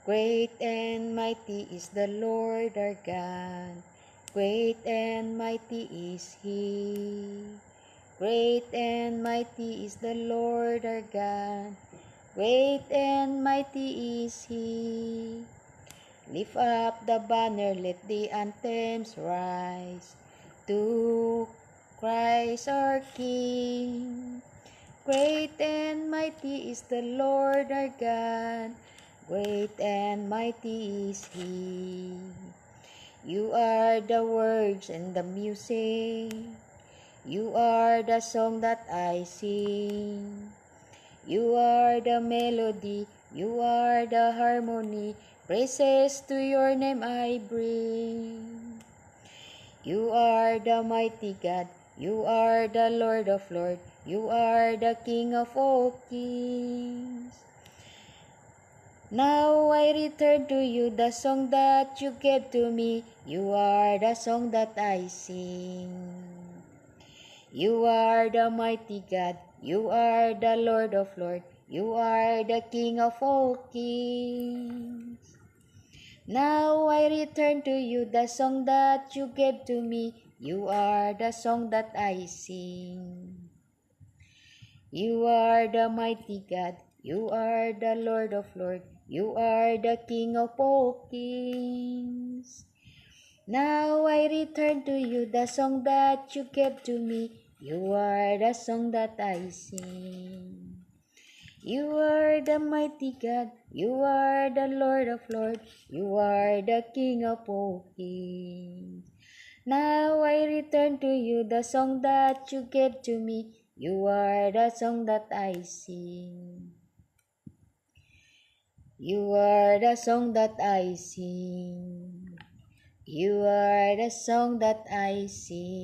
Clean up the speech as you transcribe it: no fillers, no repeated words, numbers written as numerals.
Great and mighty is the Lord our God. Great and mighty is He. Great and mighty is the Lord our God. Great and mighty is He. Lift up the banner, let the anthems rise. To Christ our King. Great and mighty is the Lord our God. Great and mighty is He. You are the words and the music. You are the song that I sing. You are the melody. You are the harmony. Praises to your name I bring. You are the mighty God. You are the Lord of Lords. You are the King of all kings. Now I return to you the song that you gave to me. You are the song that I sing. You are the mighty God. You are the Lord of Lords. You are the King of all kings. Now I return to you the song that you gave to me. You are the song that I sing. You are the mighty God. You are the Lord of Lords. You are the King of all kings. Now I return to you the song that you gave to me. You are the song that I sing. You are the mighty God. You are the Lord of Lords. You are the King of all kings. Now I return to you the song that you gave to me. You are the song that I sing. You are the song that I sing. You are the song that I sing.